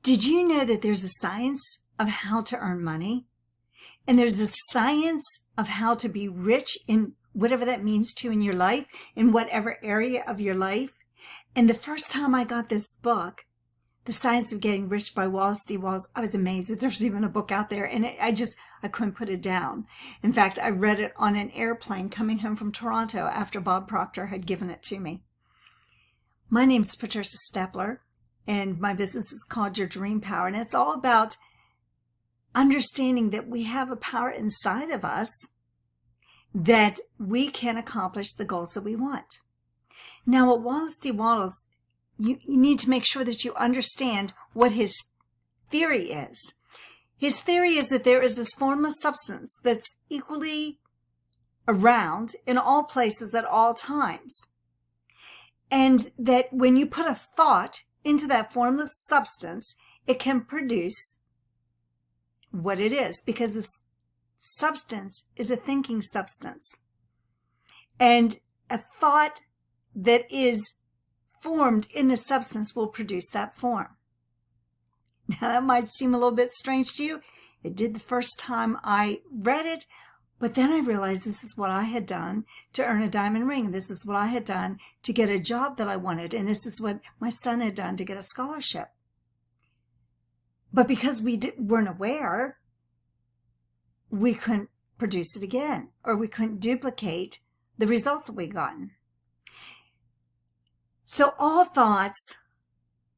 Did you know that there's a science of how to earn money? And there's a science of how to be rich in whatever that means to you in your life, in whatever area of your life. And the first time I got this book, The Science of Getting Rich by Wallace D. Wattles, I was amazed that there's even a book out there. And I couldn't put it down. In fact, I read it on an airplane coming home from Toronto after Bob Proctor had given it to me. My name is Patricia Stepler, and my business is called Your Dream Power. And it's all about understanding that we have a power inside of us that we can accomplish the goals that we want. Now, at Wallace D. Wattles, you need to make sure that you understand what his theory is. His theory is that there is this formless substance that's equally around in all places at all times. And that when you put a thought into that formless substance, it can produce what it is, because this substance is a thinking substance. And a thought that is formed in a substance will produce that form. Now, that might seem a little bit strange to you. It did the first time I read it, but then I realized this is what I had done to earn a diamond ring. This is what I had done to get a job that I wanted. And this is what my son had done to get a scholarship. But because we weren't aware, we couldn't produce it again, or we couldn't duplicate the results that we gotten. So all thoughts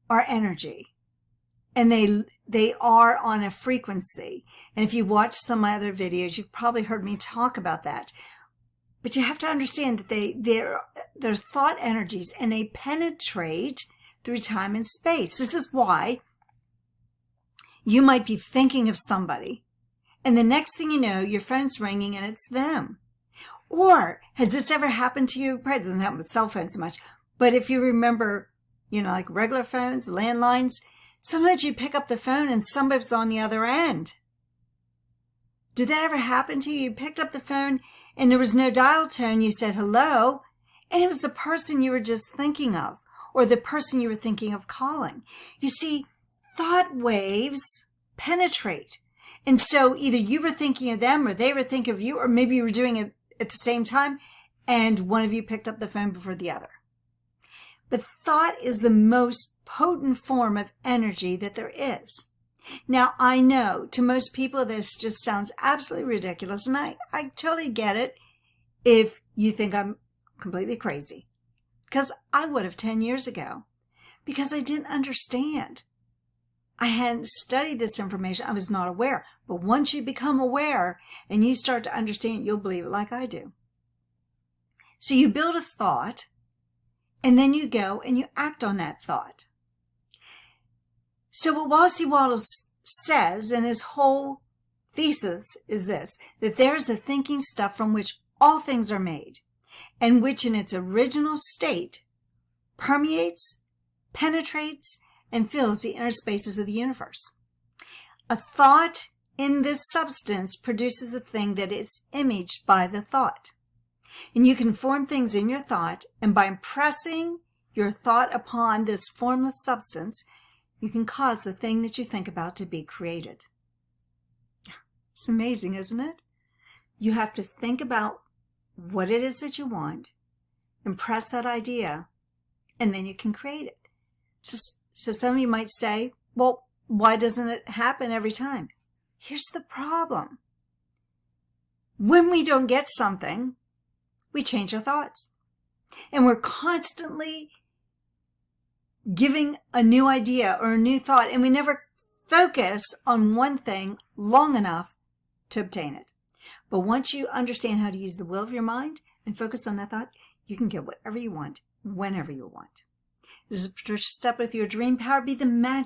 are energy, and they are on a frequency. And if you watch some of my other videos, you've probably heard me talk about that. But you have to understand that they're thought energies, and they penetrate through time and space. This is why you might be thinking of somebody, and the next thing you know, your phone's ringing and it's them. Or has this ever happened to you? It probably doesn't happen with cell phones so much. But if you remember, like regular phones, landlines, sometimes you pick up the phone and somebody's on the other end. Did that ever happen to you? You picked up the phone and there was no dial tone. You said hello, and it was the person you were just thinking of, or the person you were thinking of calling. You see, thought waves penetrate. And so either you were thinking of them, or they were thinking of you, or maybe you were doing it at the same time, and one of you picked up the phone before the other. But thought is the most potent form of energy that there is. Now, I know to most people this just sounds absolutely ridiculous, and I totally get it if you think I'm completely crazy. Because I would have 10 years ago, because I didn't understand. I hadn't studied this information. I was not aware. But once you become aware and you start to understand, you'll believe it like I do. So you build a thought, and then you go and you act on that thought. So what Wallace D. Wattles says in his whole thesis is this, that there's a thinking stuff from which all things are made, and which in its original state permeates, penetrates, and fills the inner spaces of the universe. A thought in this substance produces a thing that is imaged by the thought. And you can form things in your thought, and by impressing your thought upon this formless substance, you can cause the thing that you think about to be created. It's amazing, isn't it? You have to think about what it is that you want, impress that idea, and then you can create it. So some of you might say, well, why doesn't it happen every time? Here's the problem. When we don't get something, we change our thoughts. And we're constantly giving a new idea or a new thought, and we never focus on one thing long enough to obtain it. But once you understand how to use the will of your mind and focus on that thought, you can get whatever you want, whenever you want. This is Patricia Stepler with Your Dream Power. Be the magic